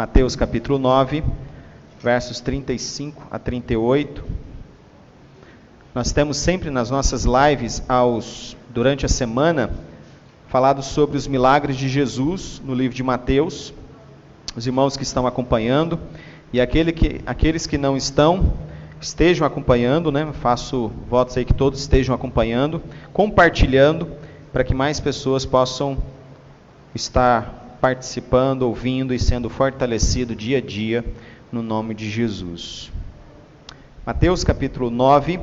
Mateus capítulo 9, versos 35 a 38. Nós temos sempre nas nossas lives, durante a semana, falado sobre os milagres de Jesus no livro de Mateus. Os irmãos que estão acompanhando e aqueles que não estejam acompanhando, né? Faço votos aí que todos estejam acompanhando, compartilhando, para que mais pessoas possam estar participando, ouvindo e sendo fortalecido dia a dia no nome de Jesus. Mateus capítulo 9,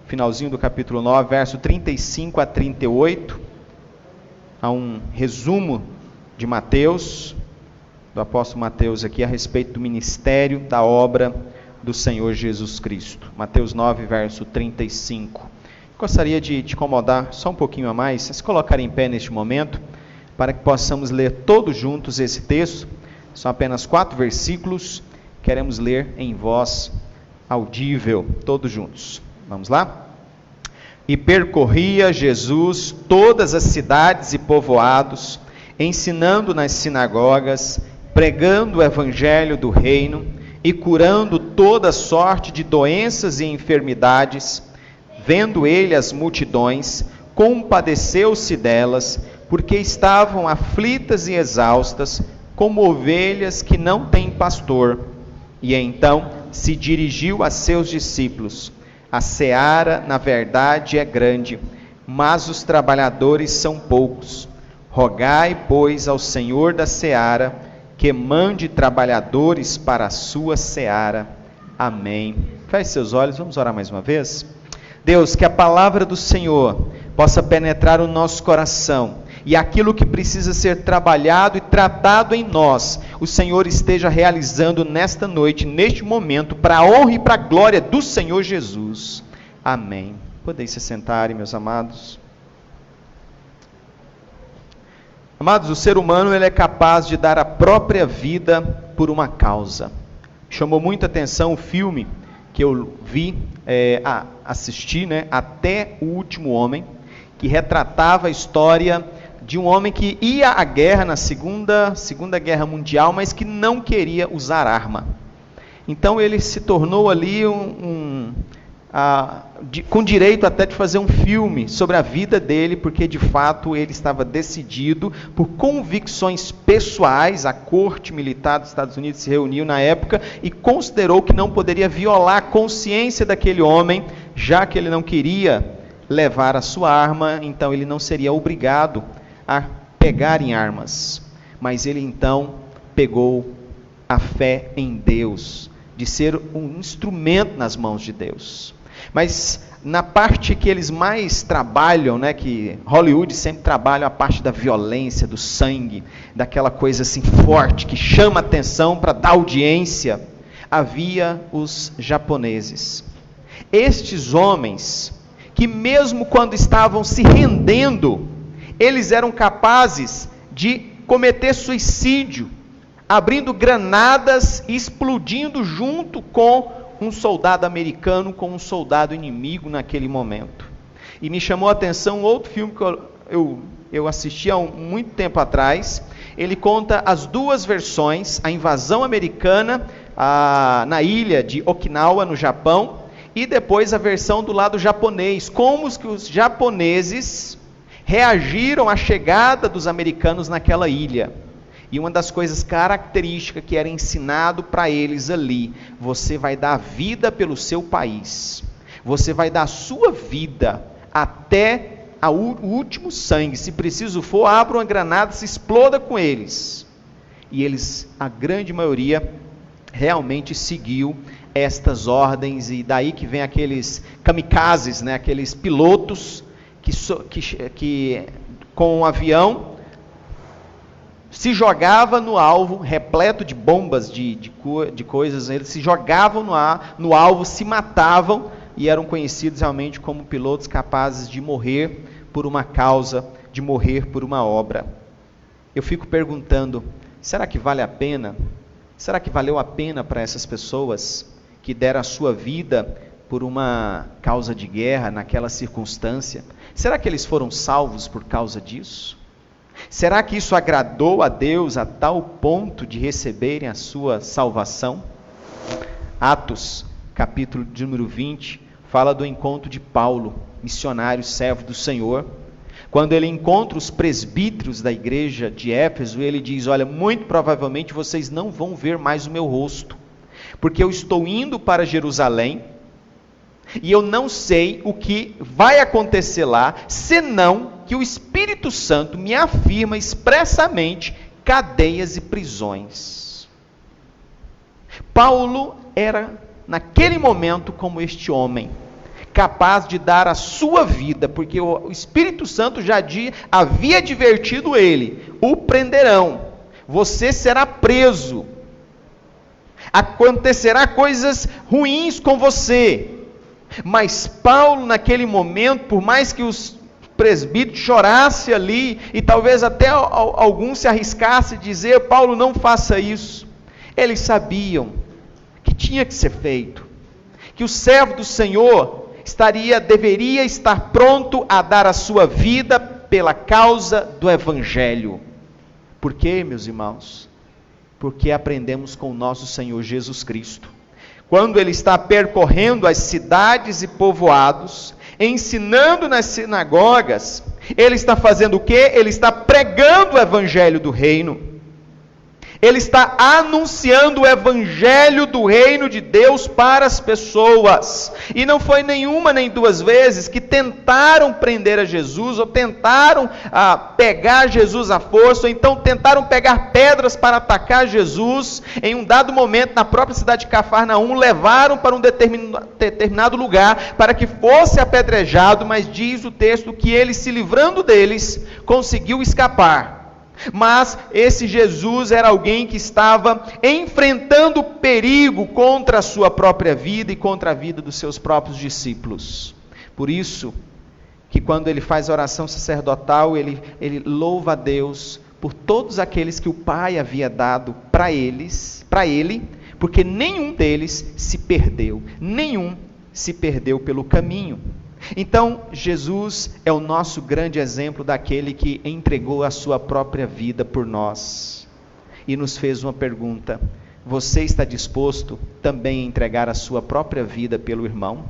finalzinho do capítulo 9, verso 35 a 38, há um resumo de Mateus, do apóstolo Mateus aqui, a respeito do ministério, da obra do Senhor Jesus Cristo. Mateus 9, verso 35. Gostaria de te incomodar só um pouquinho a mais, se colocar em pé neste momento, para que possamos ler todos juntos esse texto. São apenas 4 versículos, queremos ler em voz audível, todos juntos. Vamos lá? E percorria Jesus todas as cidades e povoados, ensinando nas sinagogas, pregando o evangelho do reino e curando toda sorte de doenças e enfermidades. Vendo ele as multidões, compadeceu-se delas, porque estavam aflitas e exaustas, como ovelhas que não têm pastor. E então se dirigiu a seus discípulos: a seara, na verdade, é grande, mas os trabalhadores são poucos. Rogai, pois, ao Senhor da seara, que mande trabalhadores para a sua seara. Amém. Feche seus olhos, vamos orar mais uma vez. Deus, que a palavra do Senhor possa penetrar o nosso coração, e aquilo que precisa ser trabalhado e tratado em nós, o Senhor esteja realizando nesta noite, neste momento, para a honra e para a glória do Senhor Jesus. Amém. Podem se sentarem, meus amados. Amados, o ser humano ele é capaz de dar a própria vida por uma causa. Chamou muita atenção o filme que eu assisti, né, Até o Último Homem, que retratava a história de um homem que ia à guerra na Segunda Guerra Mundial, mas que não queria usar arma. Então ele se tornou ali com direito até de fazer um filme sobre a vida dele, porque de fato ele estava decidido, por convicções pessoais. A corte militar dos Estados Unidos se reuniu na época e considerou que não poderia violar a consciência daquele homem, já que ele não queria levar a sua arma, então ele não seria obrigado a pegar em armas. Mas ele então pegou a fé em Deus, de ser um instrumento nas mãos de Deus. Mas na parte que eles mais trabalham, né, que Hollywood sempre trabalha a parte da violência, do sangue, daquela coisa assim forte, que chama atenção para dar audiência, havia os japoneses. Estes homens, que mesmo quando estavam se rendendo, eles eram capazes de cometer suicídio, abrindo granadas e explodindo junto com um soldado americano, com um soldado inimigo naquele momento. E me chamou a atenção outro filme que eu assisti há muito tempo atrás. Ele conta as duas versões: a invasão americana na ilha de Okinawa, no Japão, e depois a versão do lado japonês, como os japoneses reagiram à chegada dos americanos naquela ilha. E uma das coisas características que era ensinado para eles ali: você vai dar vida pelo seu país, você vai dar a sua vida até o último sangue, se preciso for, abra uma granada, se exploda com eles. E eles, a grande maioria, realmente seguiu estas ordens, e daí que vem aqueles kamikazes, né, aqueles pilotos que com um avião se jogava no alvo, repleto de bombas, de coisas. Eles se jogavam no alvo, se matavam, e eram conhecidos realmente como pilotos capazes de morrer por uma causa, de morrer por uma obra. Eu fico perguntando, será que vale a pena? Será que valeu a pena para essas pessoas que deram a sua vida por uma causa de guerra naquela circunstância? Será que eles foram salvos por causa disso? Será que isso agradou a Deus a tal ponto de receberem a sua salvação? Atos, capítulo de número 20, fala do encontro de Paulo, missionário, servo do Senhor. Quando ele encontra os presbíteros da igreja de Éfeso, ele diz: olha, muito provavelmente vocês não vão ver mais o meu rosto, porque eu estou indo para Jerusalém, e eu não sei o que vai acontecer lá, senão que o Espírito Santo me afirma expressamente cadeias e prisões. Paulo era, naquele momento, como este homem, capaz de dar a sua vida, porque o Espírito Santo já havia advertido ele: o prenderão, você será preso, acontecerá coisas ruins com você. Mas Paulo, naquele momento, por mais que os presbíteros chorassem ali, e talvez até alguns se arriscassem a dizer: Paulo, não faça isso, eles sabiam que tinha que ser feito, que o servo do Senhor deveria estar pronto a dar a sua vida pela causa do Evangelho. Por quê, meus irmãos? Porque aprendemos com o nosso Senhor Jesus Cristo. Quando ele está percorrendo as cidades e povoados, ensinando nas sinagogas, ele está fazendo o quê? Ele está pregando o Evangelho do Reino. Ele está anunciando o Evangelho do Reino de Deus para as pessoas. E não foi nenhuma nem duas vezes que tentaram prender a Jesus, ou tentaram pegar Jesus à força, ou então tentaram pegar pedras para atacar Jesus. Em um dado momento, na própria cidade de Cafarnaum, levaram para um determinado lugar, para que fosse apedrejado, mas diz o texto que ele, se livrando deles, conseguiu escapar. Mas esse Jesus era alguém que estava enfrentando perigo contra a sua própria vida e contra a vida dos seus próprios discípulos. Por isso que quando ele faz a oração sacerdotal, ele louva a Deus por todos aqueles que o Pai havia dado para ele, porque nenhum deles se perdeu, nenhum se perdeu pelo caminho. Então, Jesus é o nosso grande exemplo daquele que entregou a sua própria vida por nós. E nos fez uma pergunta: você está disposto também a entregar a sua própria vida pelo irmão?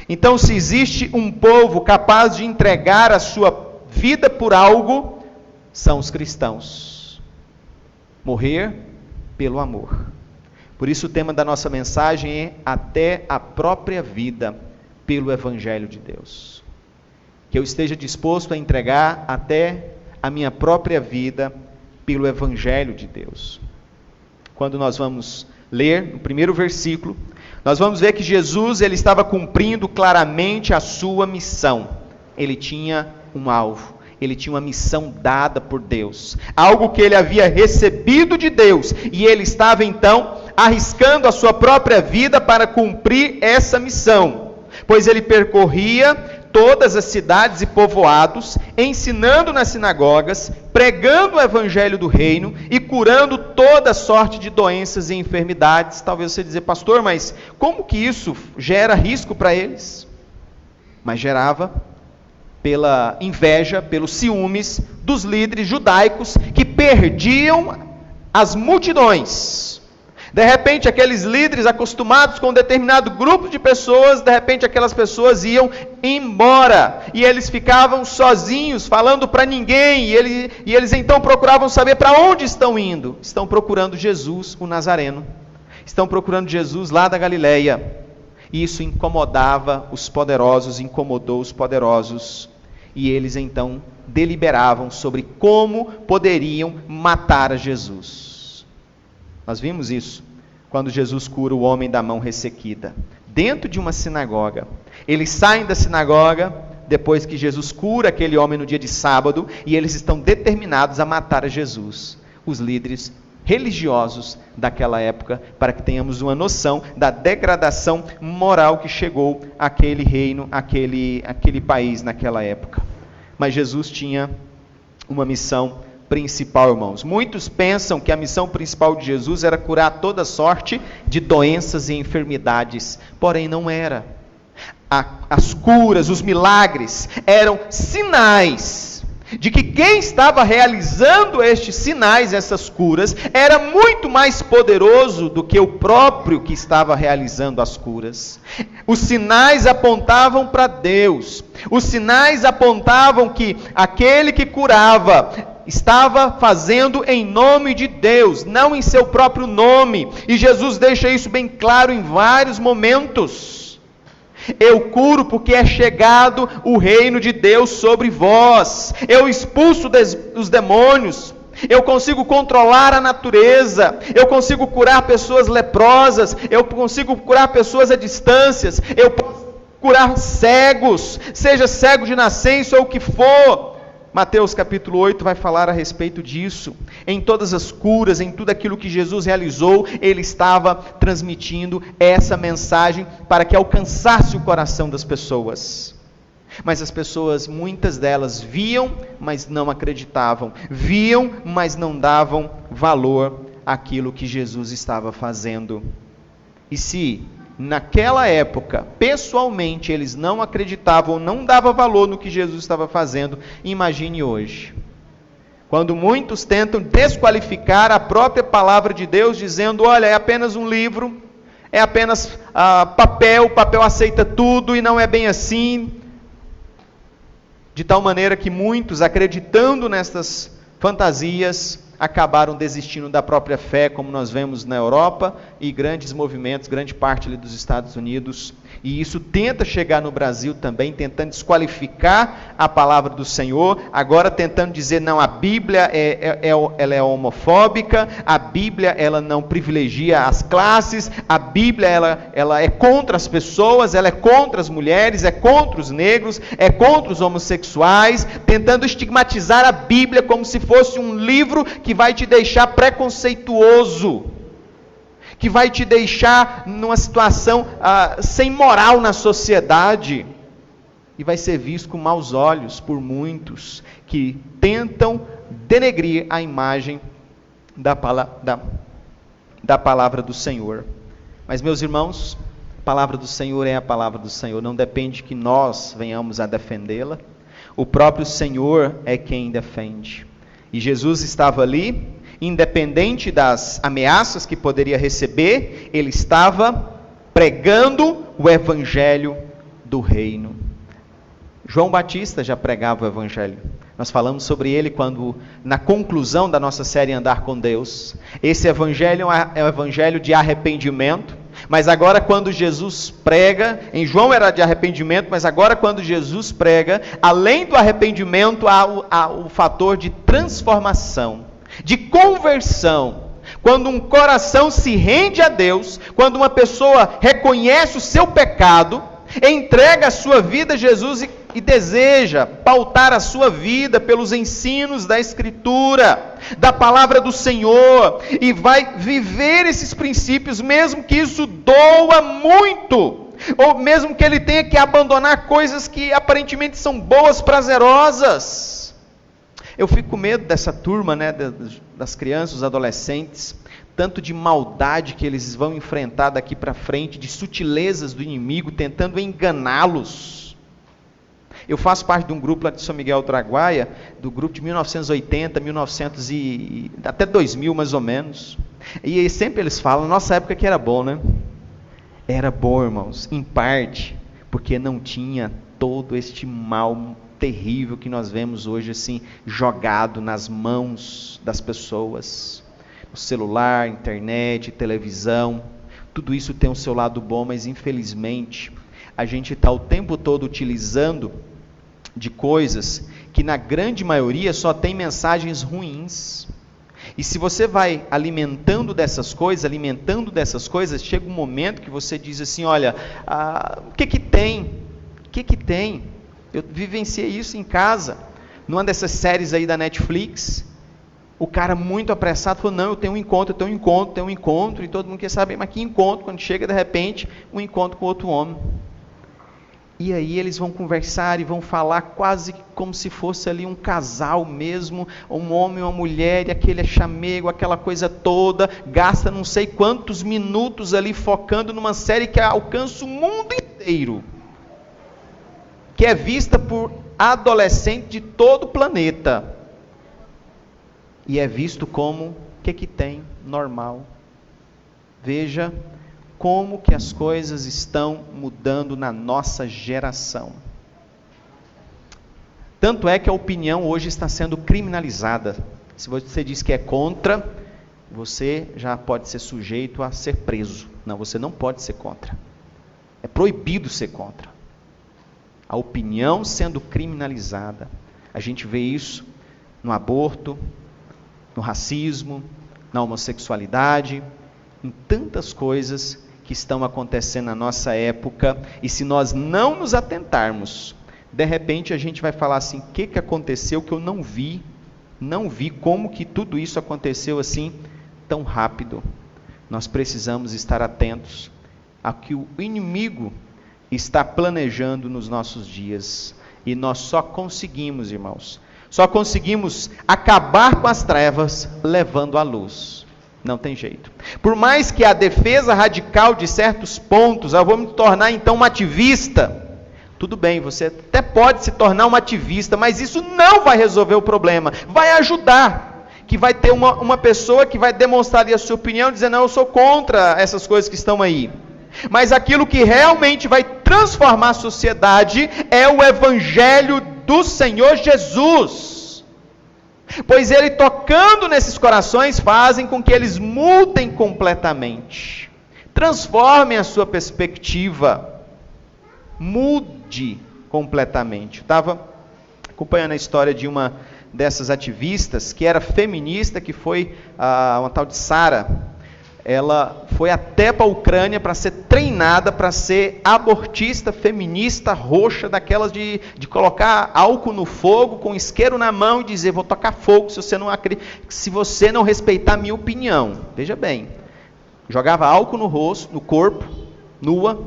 Então, se existe um povo capaz de entregar a sua vida por algo, são os cristãos. Morrer pelo amor. Por isso o tema da nossa mensagem é: até a própria vida pelo Evangelho de Deus. Que eu esteja disposto a entregar até a minha própria vida pelo Evangelho de Deus. Quando nós vamos ler no primeiro versículo, nós vamos ver que Jesus ele estava cumprindo claramente a sua missão. Ele tinha um alvo, ele tinha uma missão dada por Deus, algo que ele havia recebido de Deus, e ele estava então arriscando a sua própria vida para cumprir essa missão. Pois ele percorria todas as cidades e povoados, ensinando nas sinagogas, pregando o Evangelho do Reino e curando toda sorte de doenças e enfermidades. Talvez você dizer: pastor, mas como que isso gera risco para eles? Mas gerava pela inveja, pelos ciúmes dos líderes judaicos que perdiam as multidões. De repente, aqueles líderes acostumados com um determinado grupo de pessoas, de repente aquelas pessoas iam embora, e eles ficavam sozinhos, falando para ninguém, e eles então procuravam saber para onde estão indo. Estão procurando Jesus, o Nazareno. Estão procurando Jesus lá da Galileia. E isso incomodava os poderosos, incomodou os poderosos, e eles então deliberavam sobre como poderiam matar a Jesus. Nós vimos isso quando Jesus cura o homem da mão ressequida, dentro de uma sinagoga. Eles saem da sinagoga, depois que Jesus cura aquele homem no dia de sábado, e eles estão determinados a matar a Jesus, os líderes religiosos daquela época, para que tenhamos uma noção da degradação moral que chegou àquele reino, àquele país naquela época. Mas Jesus tinha uma missão principal, irmãos. Muitos pensam que a missão principal de Jesus era curar toda sorte de doenças e enfermidades, porém não era. As curas, os milagres eram sinais de que quem estava realizando estes sinais, essas curas, era muito mais poderoso do que o próprio que estava realizando as curas. Os sinais apontavam para Deus, os sinais apontavam que aquele que curava estava fazendo em nome de Deus, não em seu próprio nome, e Jesus deixa isso bem claro em vários momentos. Eu curo porque é chegado o reino de Deus sobre vós. Eu expulso os demônios. Eu consigo controlar a natureza. Eu consigo curar pessoas leprosas. Eu consigo curar pessoas a distâncias. Eu posso curar cegos, seja cego de nascença ou o que for. Mateus capítulo 8 vai falar a respeito disso. Em todas as curas, em tudo aquilo que Jesus realizou, Ele estava transmitindo essa mensagem para que alcançasse o coração das pessoas. Mas as pessoas, muitas delas, viam, mas não acreditavam. Viam, mas não davam valor àquilo que Jesus estava fazendo. E se naquela época, pessoalmente, eles não acreditavam, não davam valor no que Jesus estava fazendo, imagine hoje. Quando muitos tentam desqualificar a própria palavra de Deus, dizendo, olha, é apenas um livro, é apenas papel, o papel aceita tudo e não é bem assim. De tal maneira que muitos, acreditando nestas fantasias, acabaram desistindo da própria fé, como nós vemos na Europa, e grandes movimentos, grande parte ali dos Estados Unidos, e isso tenta chegar no Brasil também, tentando desqualificar a palavra do Senhor, agora tentando dizer, não, a Bíblia ela é homofóbica, a Bíblia ela não privilegia as classes, a Bíblia ela é contra as pessoas, ela é contra as mulheres, é contra os negros, é contra os homossexuais, tentando estigmatizar a Bíblia como se fosse um livro que vai te deixar preconceituoso, que vai te deixar numa situação sem moral na sociedade, e vai ser visto com maus olhos por muitos que tentam denegrir a imagem da palavra do Senhor. Mas, meus irmãos, a palavra do Senhor é a palavra do Senhor, não depende que nós venhamos a defendê-la, o próprio Senhor é quem defende. E Jesus estava ali, independente das ameaças que poderia receber, ele estava pregando o evangelho do reino. João Batista já pregava o evangelho. Nós falamos sobre ele quando, na conclusão da nossa série Andar com Deus, esse evangelho é o evangelho de arrependimento, mas agora quando Jesus prega, em João era de arrependimento, mas agora quando Jesus prega, além do arrependimento há o fator de transformação, de conversão. Quando um coração se rende a Deus, quando uma pessoa reconhece o seu pecado, entrega a sua vida a Jesus e deseja pautar a sua vida pelos ensinos da Escritura, da palavra do Senhor, e vai viver esses princípios, mesmo que isso doa muito, ou mesmo que ele tenha que abandonar coisas que aparentemente são boas, prazerosas. Eu fico com medo dessa turma, né, das crianças, dos adolescentes, tanto de maldade que eles vão enfrentar daqui para frente, de sutilezas do inimigo, tentando enganá-los. Eu faço parte de um grupo lá de São Miguel do Araguaia, do grupo de 1980, até 2000 mais ou menos, e sempre eles falam, nossa época que era bom, né? Era bom, irmãos, em parte, porque não tinha todo este mal terrível que nós vemos hoje assim, jogado nas mãos das pessoas. O celular, internet, televisão, tudo isso tem o seu lado bom, mas infelizmente a gente está o tempo todo utilizando de coisas que na grande maioria só tem mensagens ruins. E se você vai alimentando dessas coisas, chega um momento que você diz assim, olha, o que tem? O que tem? Eu vivenciei isso em casa, numa dessas séries aí da Netflix. O cara muito apressado falou, não, eu tenho um encontro, e todo mundo quer saber, mas que encontro? Quando chega de repente, um encontro com outro homem. E aí eles vão conversar e vão falar quase como se fosse ali um casal mesmo, um homem e uma mulher, e aquele chamego, aquela coisa toda, gasta não sei quantos minutos ali focando numa série que alcança o mundo inteiro, que é vista por adolescente de todo o planeta. E é visto como, o que tem? Normal. Veja como que as coisas estão mudando na nossa geração. Tanto é que a opinião hoje está sendo criminalizada. Se você diz que é contra, você já pode ser sujeito a ser preso. Não, você não pode ser contra. É proibido ser contra. A opinião sendo criminalizada. A gente vê isso no aborto, no racismo, na homossexualidade, em tantas coisas que estão acontecendo na nossa época. E se nós não nos atentarmos, de repente a gente vai falar assim, o que aconteceu que eu não vi como que tudo isso aconteceu assim tão rápido. Nós precisamos estar atentos ao que o inimigo está planejando nos nossos dias. E nós só conseguimos, irmãos, acabar com as trevas levando a luz. Não tem jeito. Por mais que a defesa radical de certos pontos, eu vou me tornar então um ativista. Tudo bem, você até pode se tornar um ativista, mas isso não vai resolver o problema. Vai ajudar, que vai ter uma pessoa que vai demonstrar ali a sua opinião, dizendo, não, eu sou contra essas coisas que estão aí. Mas aquilo que realmente vai transformar a sociedade é o Evangelho do Senhor Jesus. Pois Ele tocando nesses corações fazem com que eles mudem completamente. Transformem a sua perspectiva. Mude completamente. Eu estava acompanhando a história de uma dessas ativistas que era feminista, que foi uma tal de Sara. Ela foi até para a Ucrânia para ser treinada para ser abortista, feminista, roxa, daquelas de colocar álcool no fogo, com isqueiro na mão e dizer, vou tocar fogo se você não respeitar a minha opinião. Veja bem, jogava álcool no rosto, no corpo, nua,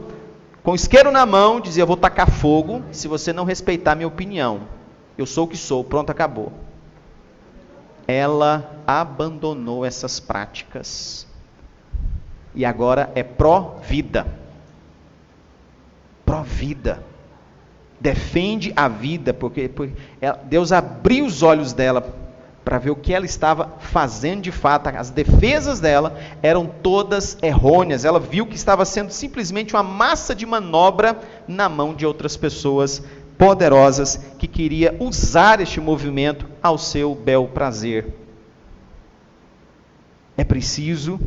com isqueiro na mão, dizia, eu vou tacar fogo se você não respeitar a minha opinião. Eu sou o que sou, pronto, acabou. Ela abandonou essas práticas. E agora é pró-vida. Pró-vida. Defende a vida, porque Deus abriu os olhos dela para ver o que ela estava fazendo de fato. As defesas dela eram todas errôneas. Ela viu que estava sendo simplesmente uma massa de manobra na mão de outras pessoas poderosas que queria usar este movimento ao seu bel prazer. É preciso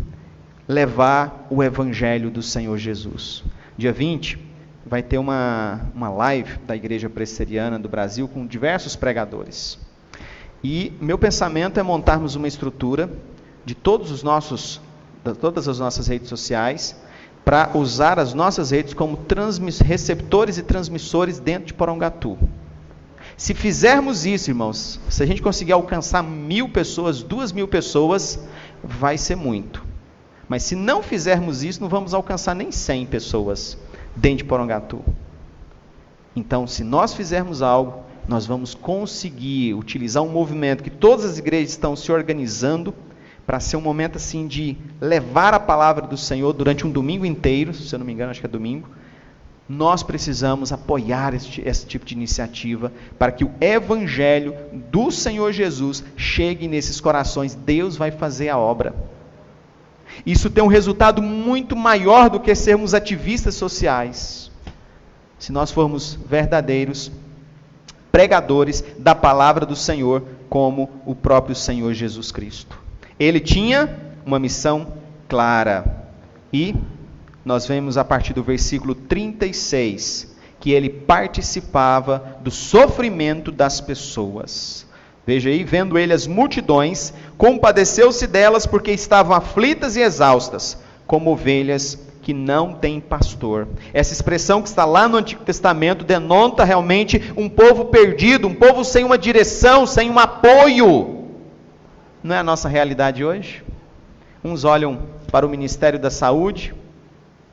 levar o Evangelho do Senhor Jesus. Dia 20, vai ter uma live da Igreja Presbiteriana do Brasil com diversos pregadores. E meu pensamento é montarmos uma estrutura de todas as nossas redes sociais, para usar as nossas redes como receptores e transmissores dentro de Porongatu. Se fizermos isso, irmãos, se a gente conseguir alcançar 1.000 pessoas, 2.000 pessoas, vai ser muito. Mas se não fizermos isso, não vamos alcançar nem 100 pessoas dentro de Porongatu. Então, se nós fizermos algo, nós vamos conseguir utilizar um movimento que todas as igrejas estão se organizando para ser um momento assim de levar a palavra do Senhor durante um domingo inteiro, se eu não me engano, acho que é domingo. Nós precisamos apoiar esse tipo de iniciativa para que o Evangelho do Senhor Jesus chegue nesses corações. Deus vai fazer a obra. Isso tem um resultado muito maior do que sermos ativistas sociais. Se nós formos verdadeiros pregadores da palavra do Senhor, como o próprio Senhor Jesus Cristo. Ele tinha uma missão clara. E nós vemos a partir do versículo 36, que ele participava do sofrimento das pessoas. Veja aí, vendo ele as multidões, compadeceu-se delas porque estavam aflitas e exaustas, como ovelhas que não têm pastor. Essa expressão que está lá no Antigo Testamento denota realmente um povo perdido, um povo sem uma direção, sem um apoio. Não é a nossa realidade hoje? Uns olham para o Ministério da Saúde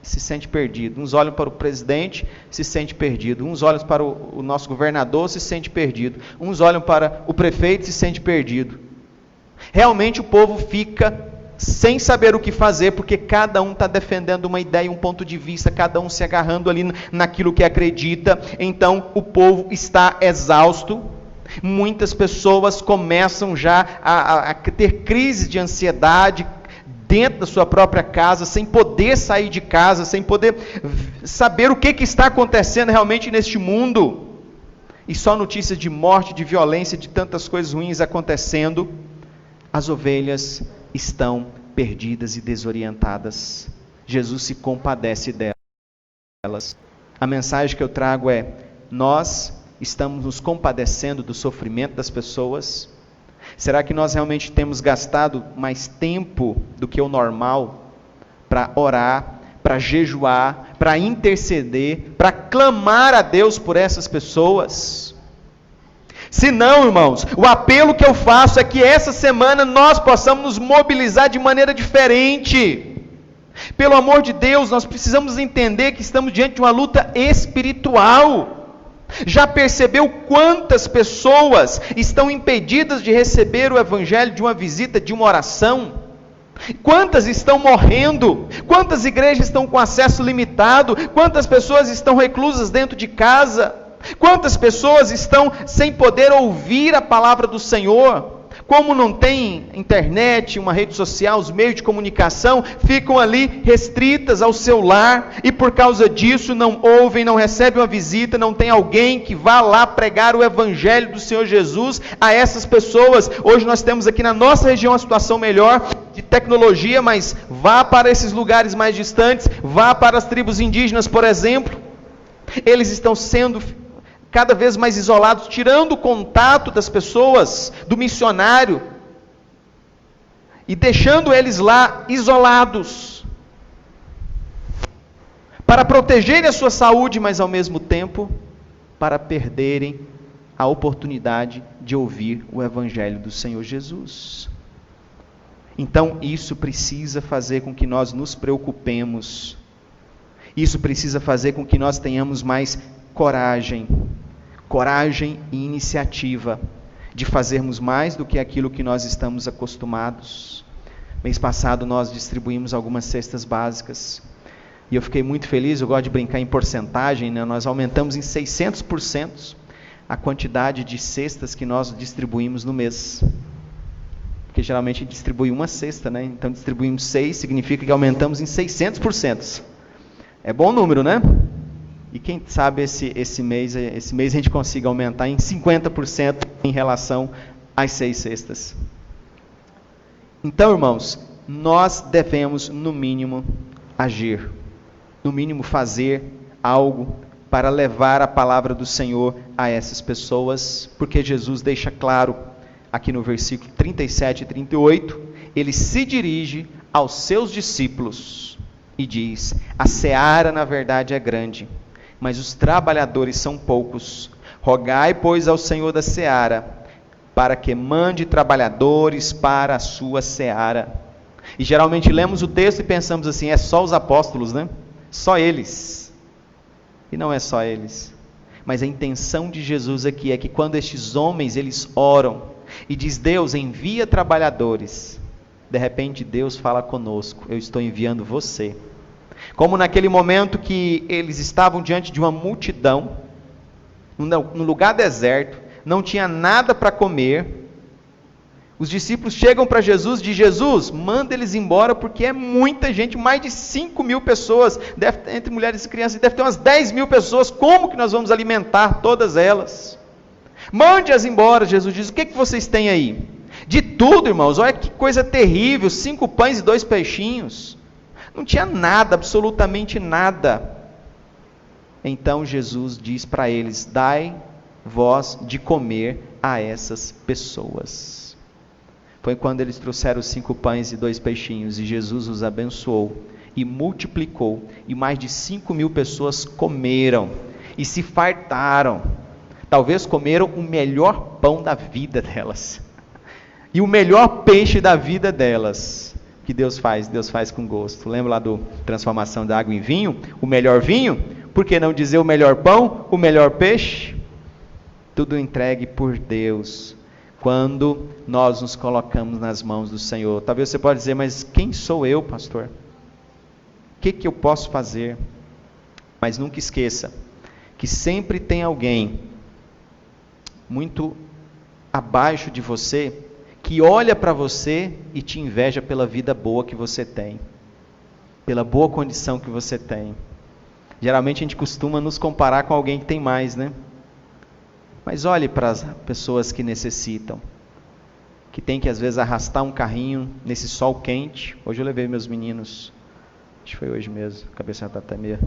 e se sente perdido. Uns olham para o presidente e se sente perdido. Uns olham para o nosso governador e se sente perdido. Uns olham para o prefeito e se sente perdido. Realmente o povo fica sem saber o que fazer, porque cada um está defendendo uma ideia, um ponto de vista, cada um se agarrando ali naquilo que acredita. Então o povo está exausto. Muitas pessoas começam já a ter crises de ansiedade dentro da sua própria casa, sem poder sair de casa, sem poder saber o que está acontecendo realmente neste mundo. E só notícias de morte, de violência, de tantas coisas ruins acontecendo. As ovelhas estão perdidas e desorientadas. Jesus se compadece delas. A mensagem que eu trago é: nós estamos nos compadecendo do sofrimento das pessoas? Será que nós realmente temos gastado mais tempo do que o normal para orar, para jejuar, para interceder, para clamar a Deus por essas pessoas? Se não, irmãos, o apelo que eu faço é que essa semana nós possamos nos mobilizar de maneira diferente. Pelo amor de Deus, nós precisamos entender que estamos diante de uma luta espiritual. Já percebeu quantas pessoas estão impedidas de receber o evangelho de uma visita, de uma oração? Quantas estão morrendo? Quantas igrejas estão com acesso limitado? Quantas pessoas estão reclusas dentro de casa? Quantas pessoas estão sem poder ouvir a palavra do Senhor? Como não tem internet, uma rede social, os meios de comunicação, ficam ali restritas ao seu lar, e por causa disso não ouvem, não recebem uma visita, não tem alguém que vá lá pregar o evangelho do Senhor Jesus a essas pessoas. Hoje nós temos aqui na nossa região uma situação melhor de tecnologia, mas vá para esses lugares mais distantes, vá para as tribos indígenas, por exemplo. Eles estão sendo cada vez mais isolados, tirando o contato das pessoas, do missionário, e deixando eles lá isolados, para protegerem a sua saúde, mas ao mesmo tempo, para perderem a oportunidade de ouvir o evangelho do Senhor Jesus. Então isso precisa fazer com que nós nos preocupemos, isso precisa fazer com que nós tenhamos mais coragem e iniciativa de fazermos mais do que aquilo que nós estamos acostumados. Mês passado nós distribuímos algumas cestas básicas, e eu fiquei muito feliz. Eu gosto de brincar em porcentagem, né? Nós aumentamos em 600% a quantidade de cestas que nós distribuímos no mês, porque geralmente a gente distribui uma cesta, né? Então distribuímos 6, significa que aumentamos em 600%. É bom número, né? E quem sabe esse mês a gente consiga aumentar em 50% em relação às 6 cestas. Então, irmãos, nós devemos, no mínimo, agir. No mínimo, fazer algo para levar a palavra do Senhor a essas pessoas, porque Jesus deixa claro, aqui no versículo 37 e 38, ele se dirige aos seus discípulos e diz: a seara, na verdade, é grande, mas os trabalhadores são poucos. Rogai, pois, ao Senhor da seara, para que mande trabalhadores para a sua seara. E geralmente lemos o texto e pensamos assim: é só os apóstolos, né? Só eles. E não é só eles. Mas a intenção de Jesus aqui é que quando estes homens, eles oram e diz: Deus, envia trabalhadores, de repente Deus fala conosco: eu estou enviando você. Como naquele momento que eles estavam diante de uma multidão, num lugar deserto, não tinha nada para comer. Os discípulos chegam para Jesus e dizem: Jesus, manda eles embora, porque é muita gente, mais de 5.000 pessoas, entre mulheres e crianças, deve ter umas 10.000 pessoas, como que nós vamos alimentar todas elas? Mande-as embora. Jesus diz: o que vocês têm aí? De tudo, irmãos. Olha que coisa terrível, 5 pães e 2 peixinhos. Não tinha nada, absolutamente nada. Então Jesus diz para eles: dai vós de comer a essas pessoas. Foi quando eles trouxeram os 5 pães e 2 peixinhos, e Jesus os abençoou e multiplicou, e mais de 5.000 pessoas comeram e se fartaram. Talvez comeram o melhor pão da vida delas e o melhor peixe da vida delas. Que Deus faz com gosto. Lembra lá do transformação da água em vinho? O melhor vinho? Por que não dizer o melhor pão, o melhor peixe? Tudo entregue por Deus, quando nós nos colocamos nas mãos do Senhor. Talvez você pode dizer, mas quem sou eu, pastor? O que eu posso fazer? Mas nunca esqueça que sempre tem alguém muito abaixo de você que olha para você e te inveja pela vida boa que você tem, pela boa condição que você tem. Geralmente a gente costuma nos comparar com alguém que tem mais, né? Mas olhe para as pessoas que necessitam, que tem que às vezes arrastar um carrinho nesse sol quente. Hoje eu levei meus meninos, acho que foi hoje mesmo, a cabeça está até meio,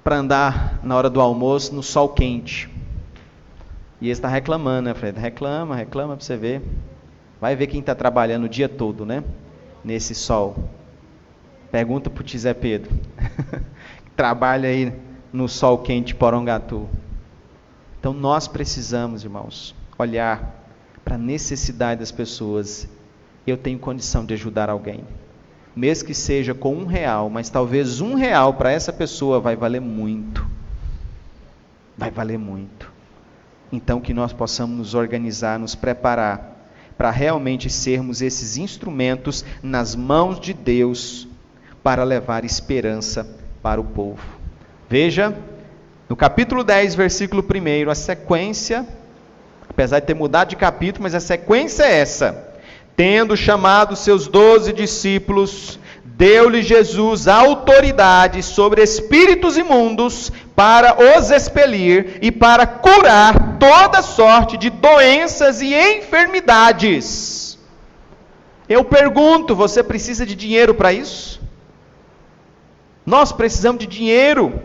para andar na hora do almoço no sol quente. E ele está reclamando, né? Eu falei, reclama para você ver. Vai ver quem está trabalhando o dia todo, né? Nesse sol. Pergunta para o tio Zé Pedro. Trabalha aí no sol quente de Porongatu. Então nós precisamos, irmãos, olhar para a necessidade das pessoas. Eu tenho condição de ajudar alguém. Mesmo que seja com R$1, mas talvez R$1 para essa pessoa vai valer muito. Vai valer muito. Então que nós possamos nos organizar, nos preparar, para realmente sermos esses instrumentos nas mãos de Deus, para levar esperança para o povo. Veja, no capítulo 10, versículo 1, a sequência, apesar de ter mudado de capítulo, mas a sequência é essa. Tendo chamado seus 12 discípulos, deu-lhe Jesus autoridade sobre espíritos imundos para os expelir e para curar toda sorte de doenças e enfermidades. Eu pergunto, você precisa de dinheiro para isso? Nós precisamos de dinheiro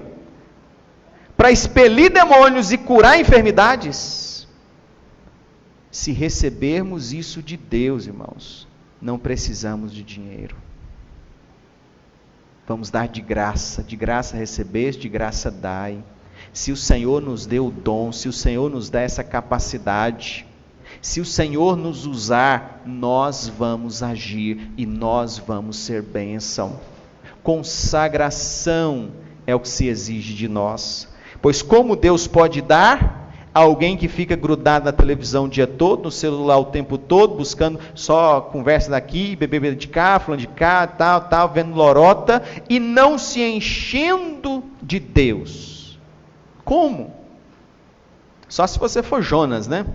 para expelir demônios e curar enfermidades? Se recebermos isso de Deus, irmãos, não precisamos de dinheiro. Vamos dar de graça recebeste, de graça dai. Se o Senhor nos deu o dom, se o Senhor nos dá essa capacidade, se o Senhor nos usar, nós vamos agir e nós vamos ser bênção. Consagração é o que se exige de nós. Pois como Deus pode dar a alguém que fica grudado na televisão o dia todo, no celular o tempo todo, buscando só conversa daqui, bebê de cá, falando de cá, tal, vendo lorota, e não se enchendo de Deus? Como? Só se você for Jonas, né?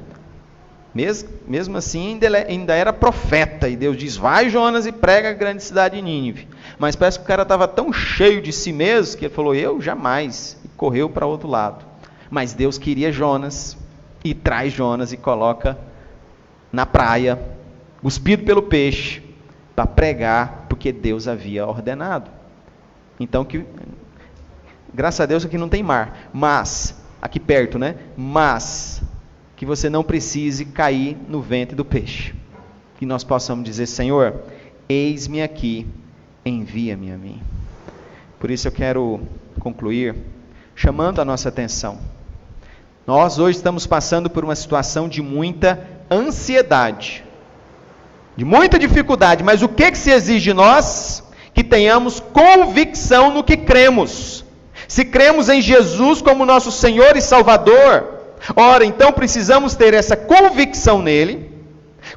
Mesmo assim, ainda era profeta, e Deus diz, vai Jonas e prega a grande cidade de Nínive. Mas parece que o cara estava tão cheio de si mesmo, que ele falou, eu jamais, e correu para outro lado. Mas Deus queria Jonas, e traz Jonas e coloca na praia, cuspido pelo peixe, para pregar, porque Deus havia ordenado. Então, graças a Deus aqui não tem mar, mas, aqui perto, né? Mas, que você não precise cair no ventre do peixe. Que nós possamos dizer, Senhor, eis-me aqui, envia-me a mim. Por isso eu quero concluir chamando a nossa atenção. Nós hoje estamos passando por uma situação de muita ansiedade, de muita dificuldade, mas o que se exige de nós? Que tenhamos convicção no que cremos. Se cremos em Jesus como nosso Senhor e Salvador, ora, então precisamos ter essa convicção nele,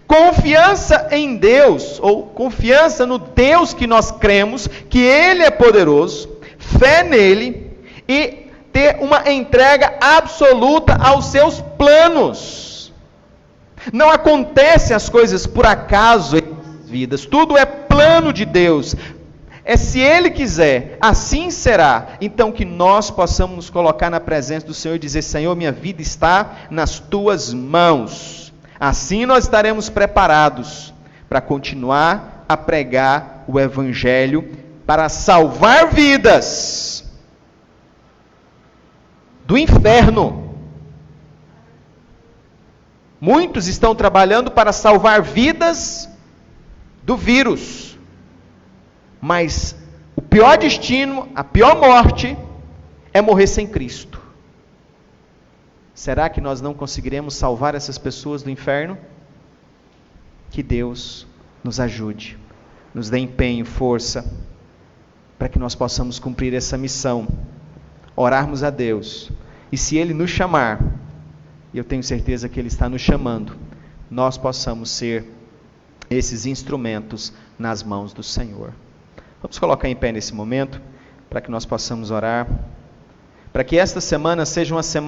confiança em Deus, ou confiança no Deus que nós cremos, que Ele é poderoso, fé nele, e ter uma entrega absoluta aos seus planos. Não acontecem as coisas por acaso em nossas vidas, tudo é plano de Deus. É se Ele quiser, assim será. Então que nós possamos nos colocar na presença do Senhor e dizer, Senhor, minha vida está nas Tuas mãos. Assim nós estaremos preparados para continuar a pregar o Evangelho, para salvar vidas do inferno. Muitos estão trabalhando para salvar vidas do vírus. Mas o pior destino, a pior morte, é morrer sem Cristo. Será que nós não conseguiremos salvar essas pessoas do inferno? Que Deus nos ajude, nos dê empenho, força, para que nós possamos cumprir essa missão, orarmos a Deus, e se Ele nos chamar, e eu tenho certeza que Ele está nos chamando, nós possamos ser esses instrumentos nas mãos do Senhor. Vamos colocar em pé nesse momento, para que nós possamos orar, para que esta semana seja uma semana